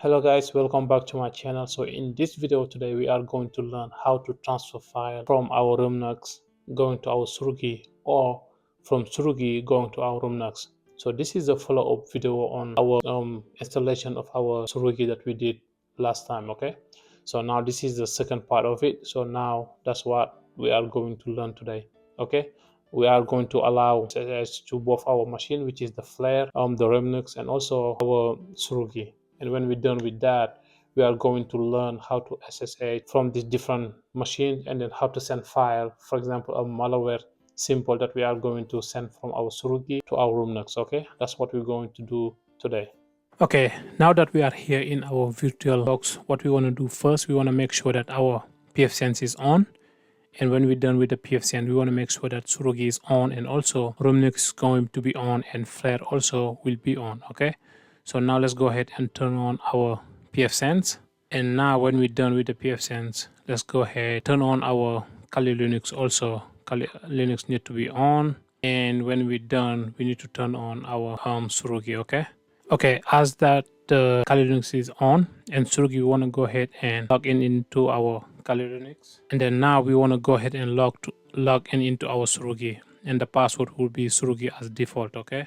Hello guys, welcome back to my channel. So in this video today we are going to learn how to transfer file from our REMnux going to our Tsurugi, or from Tsurugi going to our REMnux. So this is a follow-up video on our installation of our Tsurugi that we did last time. Okay, so now this is the second part of it. So now that's what we are going to learn today. Okay, we are going to allow SSH to both our machine, which is the Flare, the REMnux, and also our Tsurugi. And when we're done with that, we are going to learn how to SSH from these different machines, and then how to send file, for example a malware simple that we are going to send from our Tsurugi to our REMnux. Okay, that's what we're going to do today. Okay, now that we are here in our virtual box, what we want to do first, we want to make sure that our pfSense is on. And when we're done with the pfSense, we want to make sure that Tsurugi is on, and also REMnux is going to be on, and Flare also will be on. Okay, so now let's go ahead and turn on our pfSense. And now when we're done with the pfSense, let's go ahead turn on our Kali Linux also. Kali Linux need to be on. And when we're done, we need to turn on our Tsurugi. Okay, as that the Kali Linux is on and Tsurugi, we want to go ahead and log in into our Kali Linux. And then now we want to go ahead and log in into our Tsurugi, and the password will be Tsurugi as default. Okay,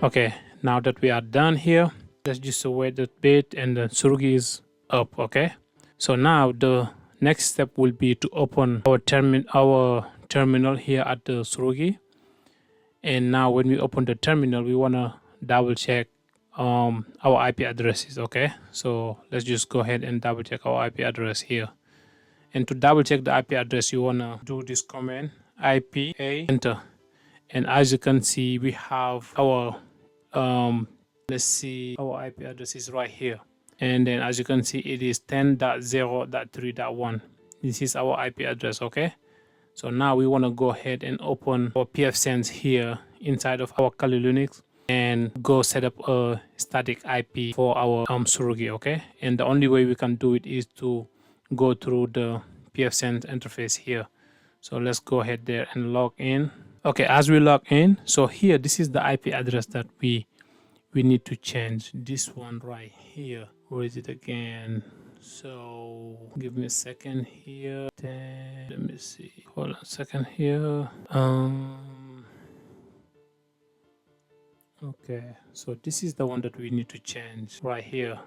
okay, now that we are done here, let's just wait a bit, and the Tsurugi is up. Okay, so now the next step will be to open our terminal here at the Tsurugi. And now when we open the terminal, we want to double check our IP addresses. Okay, so let's just go ahead and double check our IP address here. And to double check the IP address, you want to do this command IPA enter. And as you can see, we have our let's see, our IP address is right here. And then as you can see, it is 10.0.3.1. this is our IP address. Okay, so now we want to go ahead and open our pfSense here inside of our Kali Linux and go set up a static IP for our Tsurugi. Okay, and the only way we can do it is to go through the pfSense interface here. So let's go ahead there and log in. Okay, as we log in, so here this is the IP address that we need to change. This one right here. Where is it again? So give me a second here. Then let me see. Hold on a second here. Okay, so this is the one that we need to change right here.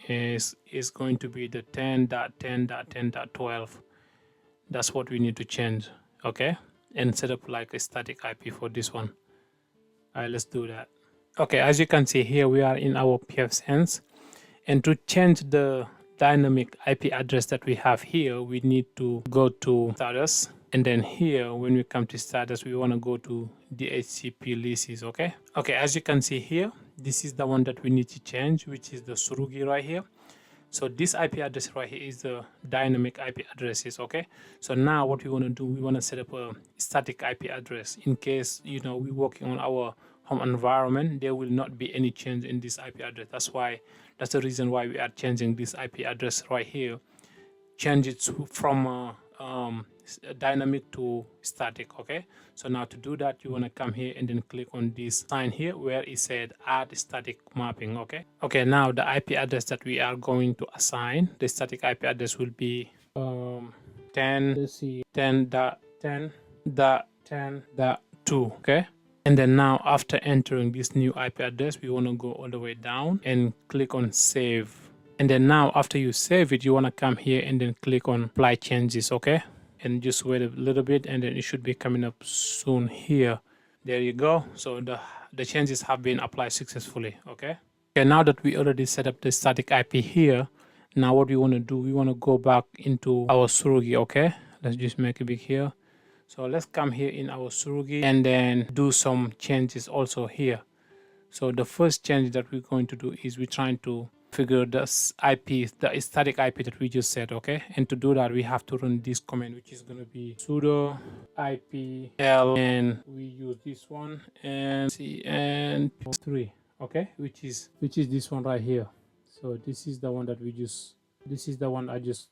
Is going to be the 10.10.10.12. That's what we need to change. Okay, and set up like a static IP for this one. All right, let's do that. Okay, as you can see here, we are in our pfSense, and to change the dynamic IP address that we have here, we need to go to status, and then here when we come to status, we want to go to DHCP leases. Okay, as you can see here, this is the one that we need to change, which is the Tsurugi right here. So this IP address right here is the dynamic IP addresses. Okay, so now what we want to do, we want to set up a static IP address in case we're working on our home environment. There will not be any change in this IP address. That's the reason why we are changing this IP address right here. Change it from dynamic to static. Okay, so now to do that, you want to come here and then click on this sign here where it said add static mapping. Okay, now the IP address that we are going to assign, the static IP address will be 10.10.10.2. okay, and then now after entering this new IP address, we want to go all the way down and click on save. And then now after you save it, you want to come here and then click on apply changes. Okay, and just wait a little bit, and then it should be coming up soon here. There you go. So the changes have been applied successfully. Okay, now that we already set up the static IP here, now what we want to do, we want to go back into our Tsurugi. Okay, let's just make it big here. So let's come here in our Tsurugi and then do some changes also here. So the first change that we're going to do is we're trying to figure the IP, the static IP that we just set. Okay, and to do that, we have to run this command, which is going to be sudo ipl, and we use this one and cn3. Okay, which is this one right here. So this is the one that we just, this is the one I just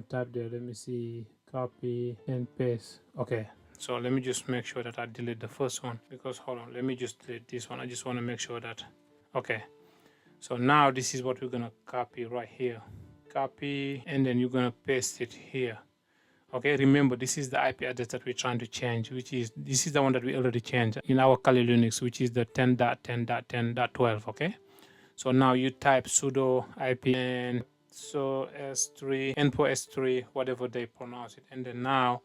typed there. Let me see. copy and paste. Okay, so let me just make sure that I delete the first one, because hold on, let me just delete this one. I just want to make sure that, okay, so now this is what we're gonna copy right here. Copy, and then you're gonna paste it here. Okay, remember this is the IP address that we're trying to change, which is, this is the one that we already changed in our Kali Linux, which is the 10.10.10.12. okay, so now you type sudo IP and so s3 info s3, whatever they pronounce it, and then now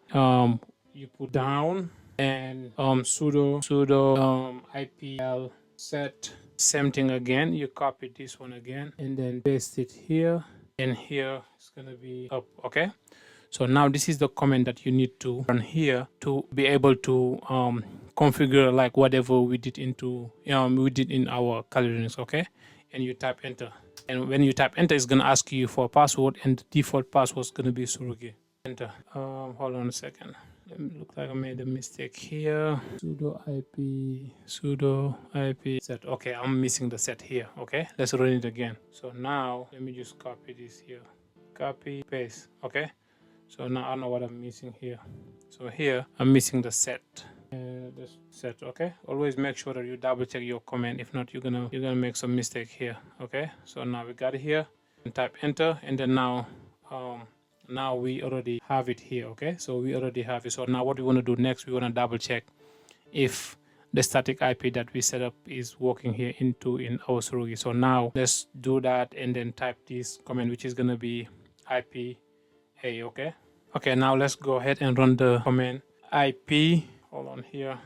you put down and sudo ipl set, same thing again, you copy this one again and then paste it here, and here it's gonna be up. Okay, so now this is the command that you need to run here to be able to configure like whatever we did into we did in our Kali Linux. Okay, and you type enter, and when you type enter, it's gonna ask you for a password, and the default password is gonna be Tsurugi. Enter. Hold on a second. It looks like I made a mistake here. Sudo IP set. Okay, I'm missing the set here. Okay, let's run it again. So now let me just copy this here. Copy, paste. Okay. So now I know what I'm missing here. So here I'm missing the set. This set. Okay. Always make sure that you double check your command. If not, you're gonna make some mistake here. Okay. So now we got it here. And type enter, and then now we already have it here. Okay. So we already have it. So now what we want to do next, we want to double check if the static IP that we set up is working here in our Tsurugi. So now let's do that, and then type this command, which is gonna be IP A. Okay, now let's go ahead and run the command IP, hold on here,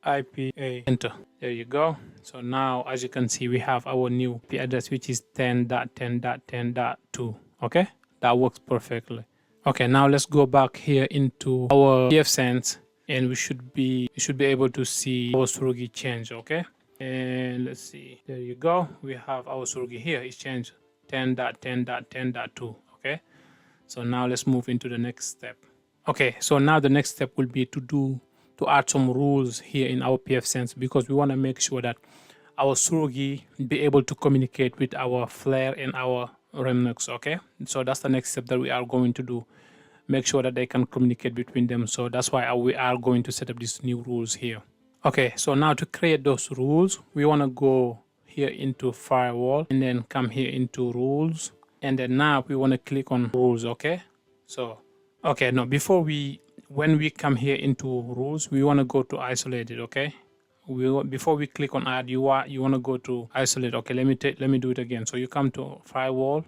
IP A, enter. There you go. So now as you can see, we have our new IP address, which is 10.10.10.2. okay, that works perfectly. Okay, now let's go back here into our pfSense, and we should be able to see our Tsurugi change. Okay, and let's see, there you go, we have our Tsurugi here. It's changed 10.10.10.2. okay. So now let's move into the next step. Okay, so now the next step will be to add some rules here in our pfSense, because we want to make sure that our Tsurugi be able to communicate with our Flare and our REMnux. Okay, so that's the next step that we are going to do. Make sure that they can communicate between them. So that's why we are going to set up these new rules here. Okay, so now to create those rules, we want to go here into firewall and then come here into rules. And then now we want to click on rules. Okay, so okay, no, when we come here into rules, we want to go to isolated. Okay, before we click on add, you want to go to isolate. Okay, let me do it again. So you come to firewall,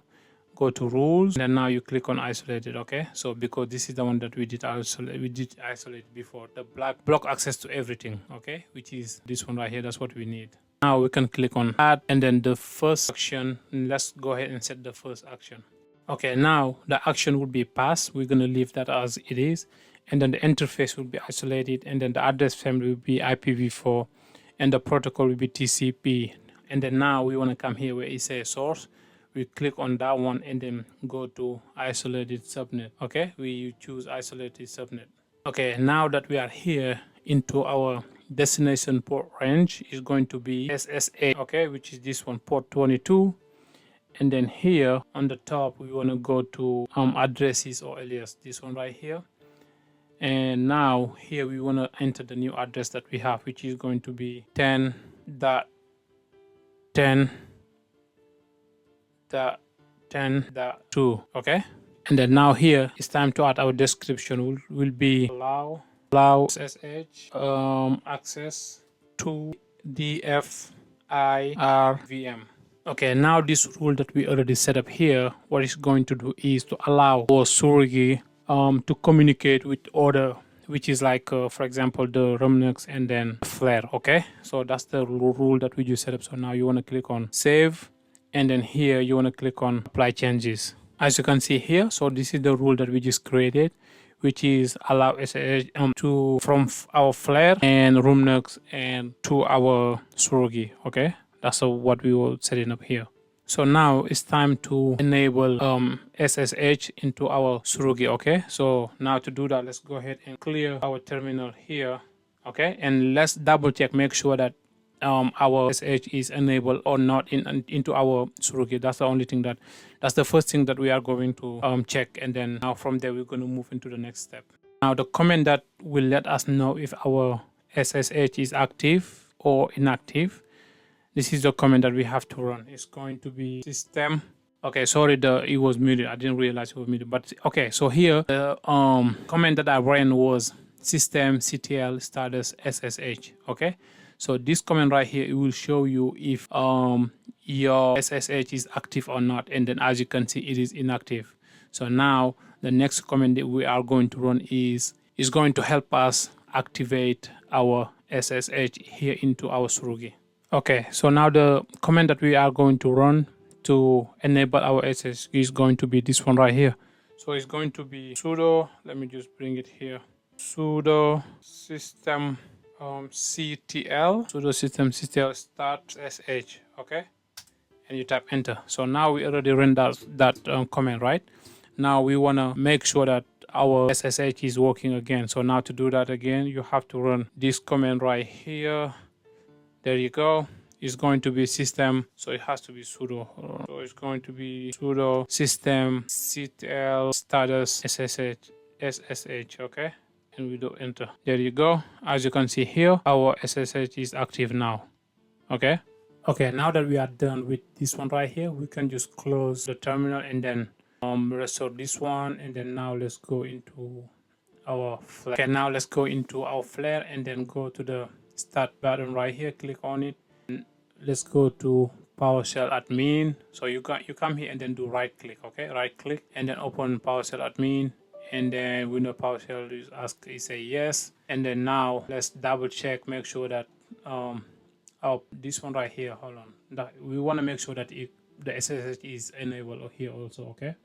go to rules, and then now you click on isolated. Okay, so because this is the one that we did isolate before, the block access to everything. Okay, which is this one right here. That's what we need. Now we can click on add, and then the first action, let's go ahead and set the first action. Okay, now the action will be passed. We're going to leave that as it is, and then the interface will be isolated, and then the address family will be IPv4, and the protocol will be TCP. And then now we want to come here where it says source. We click on that one and then go to isolated subnet. Okay, we choose isolated subnet. Okay, now that we are here into our destination port range, is going to be SSH. Okay, which is this one, port 22. And then here on the top, we want to go to addresses or alias, this one right here. And now here we want to enter the new address that we have, which is going to be 10.10.10.2. okay, and then now here it's time to add our description. Will be allow SSH access to DFIRVM. Okay, now this rule that we already set up here, what it's going to do is to allow our Tsurugi to communicate with other, which is like for example the REMnux and then Flare. Okay, so that's the rule that we just set up. So now you want to click on save, and then here you want to click on apply changes. As you can see here, so this is the rule that we just created, which is allow SSH from our Flare and REMnux and to our Tsurugi. Okay, that's what we were setting up here. So now it's time to enable SSH into our Tsurugi. Okay, so now to do that, let's go ahead and clear our terminal here. Okay, and let's double check, make sure that our SSH is enabled or not into our Tsurugi. That's the only thing that's the first thing that we are going to check, and then now from there we're going to move into the next step. Now the comment that will let us know if our SSH is active or inactive, this is the comment that we have to run. It's going to be system. Okay, sorry, it was muted. I didn't realize it was muted. But okay, so here the comment that I ran was systemctl status SSH. Okay, so this comment right here, it will show you if your SSH is active or not, and then as you can see, it is inactive. So now the next comment that we are going to run is going to help us activate our SSH here into our Tsurugi. Okay, so now the command that we are going to run to enable our SSH is going to be this one right here. So it's going to be sudo, let me just bring it here, sudo systemctl, sudo systemctl start sh, okay? And you tap enter. So now we already ran that command, right? Now we want to make sure that our SSH is working again. So now to do that again, you have to run this command right here. There you go. It's going to be system, so it has to be sudo. So it's going to be sudo systemctl status ssh, okay? And we do enter. There you go. As you can see here, our SSH is active now, okay? Okay, now that we are done with this one right here, we can just close the terminal and then restore this one, and then now let's go into our Flare. Okay, now let's go into our Flare and then go to the start button right here, click on it, and let's go to PowerShell admin. So you come here and then do right click, okay, right click, and then open PowerShell admin, and then we know PowerShell is say yes, and then now let's double check, make sure that this one right here, hold on, that we want to make sure that the SSH is enabled here also, okay?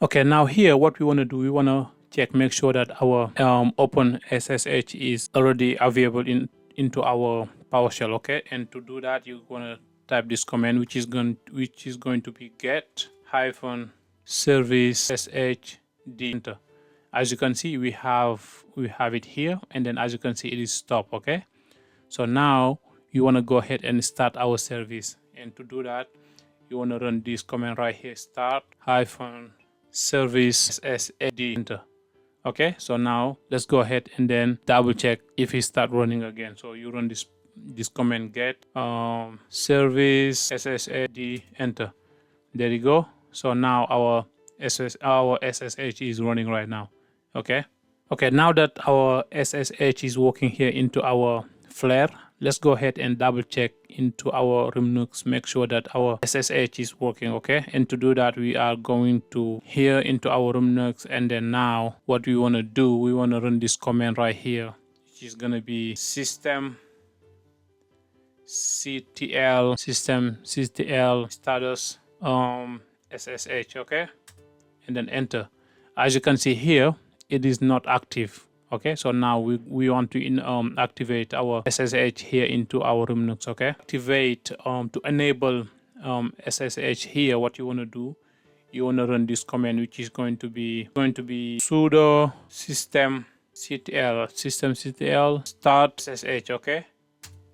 Okay, now here what we want to do, we want to check, make sure that our open SSH is already available into our PowerShell, okay? And to do that, you're gonna type this command, which is going to be get -service sshd enter. As you can see, we have it here, and then as you can see, it is stop, okay? So now you want to go ahead and start our service, and to do that, you want to run this command right here, start -service sshd enter. Okay, so now let's go ahead and then double check if it start running again. So you run this command get service sshd enter. There you go. So now our SSH is running right now. Okay. Okay, now that our SSH is working here into our Flare, let's go ahead and double check into our REMnux, make sure that our SSH is working, okay? And to do that, we are going to here into our REMnux, and then now what we want to do, we want to run this command right here, which is going to be systemctl status ssh, okay? And then enter. As you can see here, it is not active. Okay, so now we want to activate our SSH here into our REMnux, okay? Activate to enable SSH here, what you want to do, you want to run this command, which is going to be sudo systemctl start SSH, okay?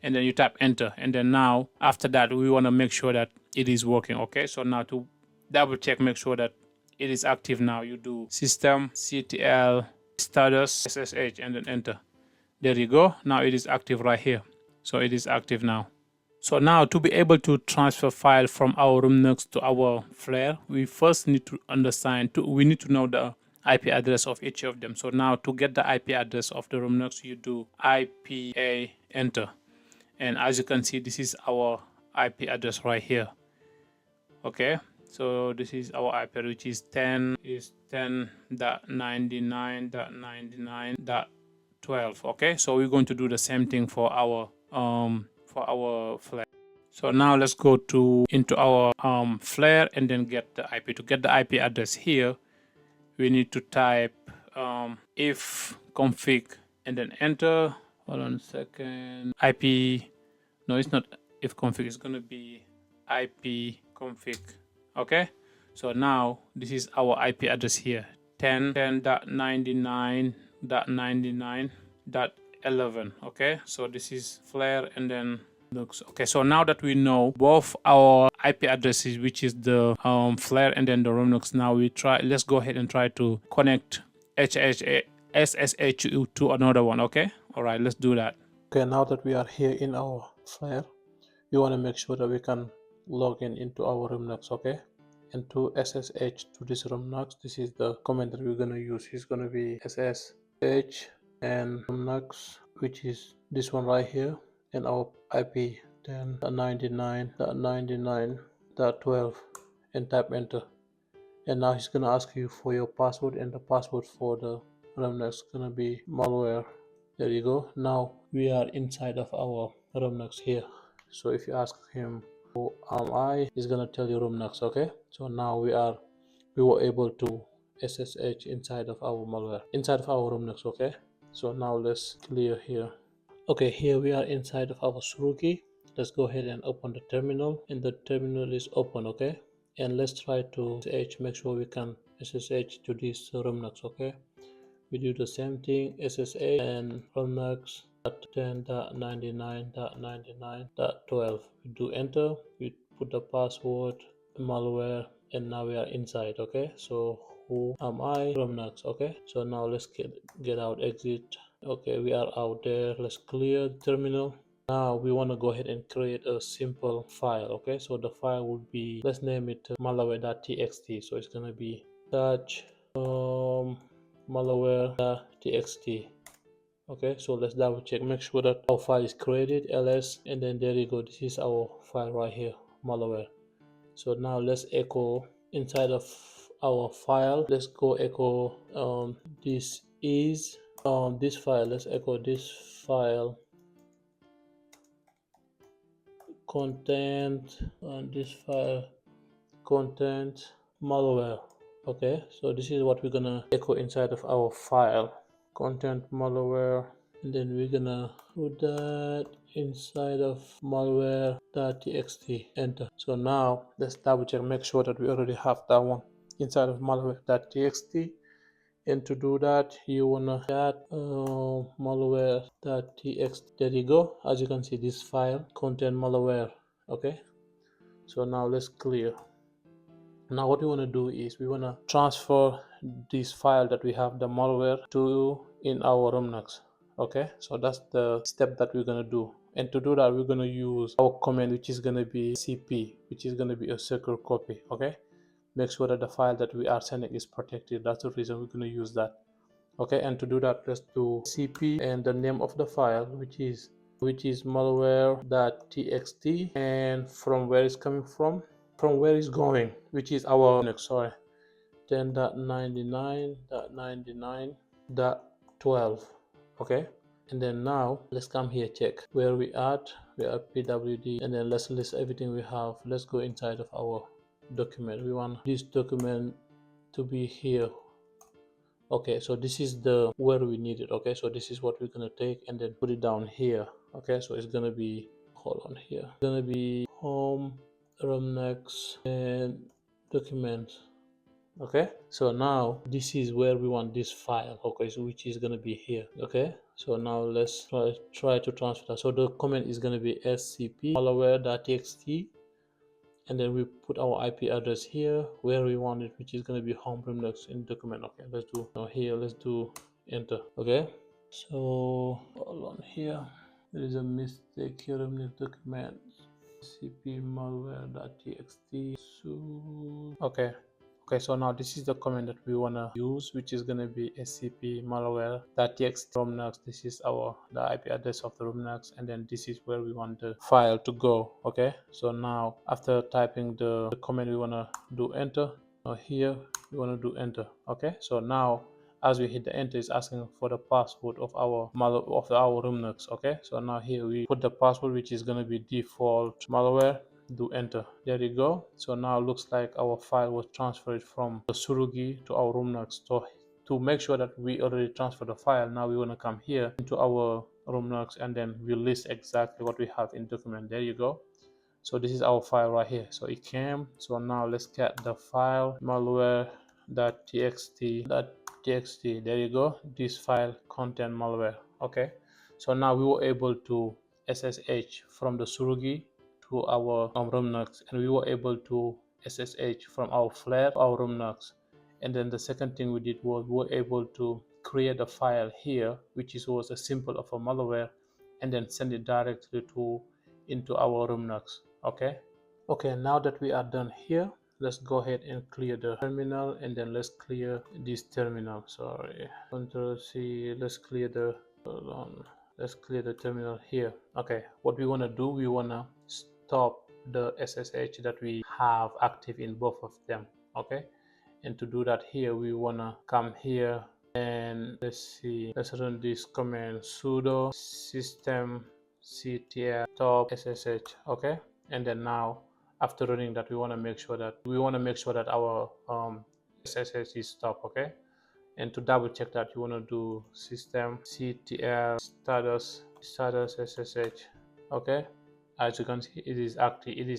And then you tap enter, and then now after that we want to make sure that it is working, okay? So now to double check, make sure that it is active now, you do systemctl status ssh and then enter. There you go. Now it is active right here. So it is active now. So now to be able to transfer file from our REMnux to our Flare, we first need to we need to know the IP address of each of them. So now to get the IP address of the REMnux, you do IPA enter. And as you can see, this is our IP address right here. Okay. So this is our IP, which is 10.99.99.12. okay, so we're going to do the same thing for our Flare. So now let's go into our Flare and then get the IP. To get the IP address here, we need to type if config and then enter. Hold on a second. IP, no, it's not if config, it's going to be IP config. Okay, so now this is our IP address here, 10.99.99.11. okay, so this is Flare, and then Looks okay. So now that we know both our IP addresses, which is the Flare and then the REMnux, now we try. Let's go ahead and try to connect SSH to another one. Okay. All right. Let's do that. Okay. Now that we are here in our Flare, we want to make sure that we can log in into our REMnux. Okay. And to SSH to this REMnux, this is the command that we're gonna use. It's gonna be SSH and REMnux, which is this one right here, and our IP 10.99.99.12, and tap enter. And now he's gonna ask you for your password, and the password for the REMnux is gonna be malware. There you go. Now we are inside of our REMnux here. So if you ask him who am I, he's gonna tell you REMnux. Okay, so now we were able to SSH inside of our malware, inside of our REMnux. Okay, so now let's clear here. Okay, here we are inside of our Tsurugi. Let's go ahead and open the terminal, and the terminal is open. Okay, and let's try to SSH, make sure we can SSH to this REMnux. Okay, we do the same thing, SSH and REMnux at 10.99.99.12. We do enter, we put the password, malware, and now we are inside. Okay, so who am I? REMnux. Okay, so now let's get out, exit. Okay, we are out there. Let's clear the terminal. Now we want to go ahead and create a simple file. Okay, so the file would be, let's name it malware.txt. So it's gonna be touch malware.txt. Okay, so let's double check, make sure that our file is created, ls, and then there you go. This is our file right here, malware. So now let's echo inside of our file. Let's go echo this is this file. Let's echo this file content, and this file content malware. Okay, so this is what we're gonna echo inside of our file, content malware, and then we're gonna put that inside of malware.txt, enter. So now let's double check, make sure that we already have that one inside of malware.txt. And to do that, you wanna add malware.txt. There you go. As you can see, this file contain malware. Okay, so now let's clear. Now what we want to do is we want to transfer this file that we have, the malware, to in our REMnux. Okay, so that's the step that we're going to do. And to do that, we're going to use our command, which is going to be cp, which is going to be a secure copy. Okay, make sure that the file that we are sending is protected. That's the reason we're going to use that. Okay, and to do that, let's do cp and the name of the file, which is malware.txt, and from where it's coming from where it's going, which is our Linux, sorry, 10.99.99.12. Okay, and then now let's come here, check where we at. We are pwd, and then let's list everything we have. Let's go inside of our document. We want this document to be here. Okay, so this is the where we need it. Okay, so this is what we're gonna take and then put it down here. Okay, so it's gonna be, hold on here, it's gonna be home, REMnux, and documents. Okay, so now this is where we want this file. Okay, so which is gonna be here. Okay, so now let's try to transfer that. So the comment is gonna be scp malware.txt, and then we put our IP address here where we want it, which is going to be home REMnux in document. Okay, let's do now here, let's do enter. Okay, so hold on here, there is a mistake here. REMnux document cp malware.txt. So okay, so now this is the command that we want to use, which is going to be scp malware.txt REMnux. This is the IP address of the REMnux, and then this is where we want the file to go. Okay, so now after typing the command, we want to do enter. Now here we want to do enter. Okay, so now as we hit the enter, it's asking for the password of our REMnux. Okay, so now here we put the password, which is going to be default malware. Do enter. There you go. So now it looks like our file was transferred from the Tsurugi to our REMnux. So to make sure that we already transferred the file, now we want to come here into our REMnux, and then we list exactly what we have in document. There you go. So this is our file right here. So it came. So now let's get the file malware.txt. There you go. This file contain malware. Okay, so now we were able to SSH from the Tsurugi to our REMnux, and we were able to SSH from our flare to our REMnux. And then the second thing we did was we were able to create a file here, which was a symbol of a malware, and then send it directly to into our REMnux. Okay, now that we are done here, let's go ahead and clear the terminal, and then let's clear this terminal. Sorry, Control C. Let's clear the, hold on, let's clear the terminal here. Okay, what we want to do, we want to stop the SSH that we have active in both of them. Okay, and to do that here, we want to come here and let's run this command sudo systemctl stop SSH. Okay, and then now after running that, we want to make sure that our SSH is stopped. Okay, and to double check that, you want to do systemctl status SSH. Okay, as you can see, it is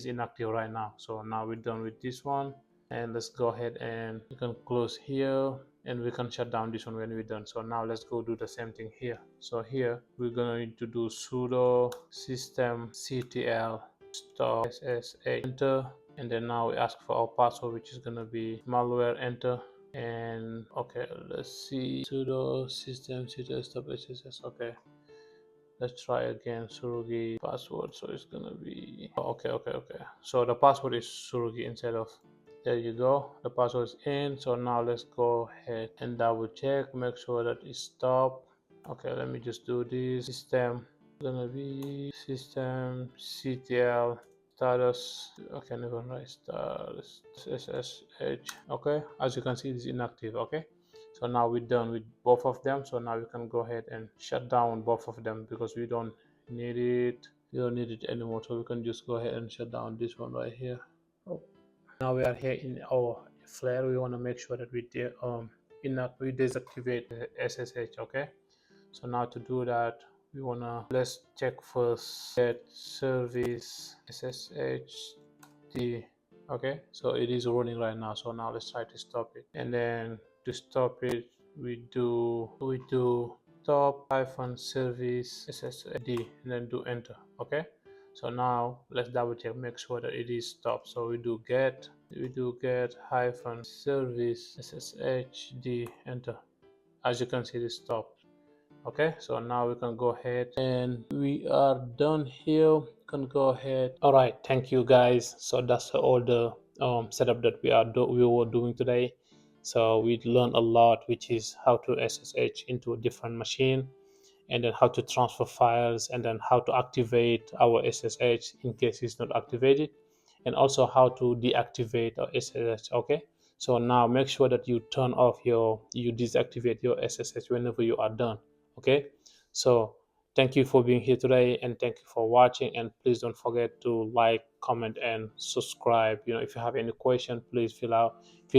inactive right now. So now we're done with this one, and let's go ahead and we can close here, and we can shut down this one when we're done. So now let's go do the same thing here. So here we're gonna need to do sudo systemctl stop SSH, enter, and then now we ask for our password, which is gonna be malware, enter. And okay, let's see, sudo systemctl stop SSH. Okay, let's try again. Tsurugi password, so it's gonna be okay. So the password is Tsurugi instead of, there you go, the password is in. So now let's go ahead and double check, make sure that it's stopped. Okay, let me just do this. System gonna be systemctl status. Okay, never mind, status SSH. Okay, as you can see, it is inactive. Okay, so now we're done with both of them. So now we can go ahead and shut down both of them because we don't need it anymore. So we can just go ahead and shut down this one right here. Now we are here in our flare. We want to make sure that we deactivate the SSH. Okay, so now to do that, let's check first get service sshd. Okay, so it is running right now. So now let's try to stop it, and then to stop it, we do stop -service sshd, and then do enter. Okay, so now let's double check, make sure that it is stopped. So we do get -service sshd, enter. As you can see, it is stopped. Okay, so now we can go ahead and we are done here. We can go ahead. All right, thank you guys. So that's all the setup that we were doing today. So we learned a lot, which is how to SSH into a different machine, and then how to transfer files, and then how to activate our SSH in case it's not activated, and also how to deactivate our SSH. Okay, so now make sure that you deactivate your SSH whenever you are done. Okay, so thank you for being here today, and thank you for watching, and please don't forget to like, comment, and subscribe. If you have any question, please feel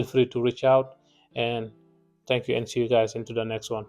free to reach out, and thank you, and see you guys into the next one.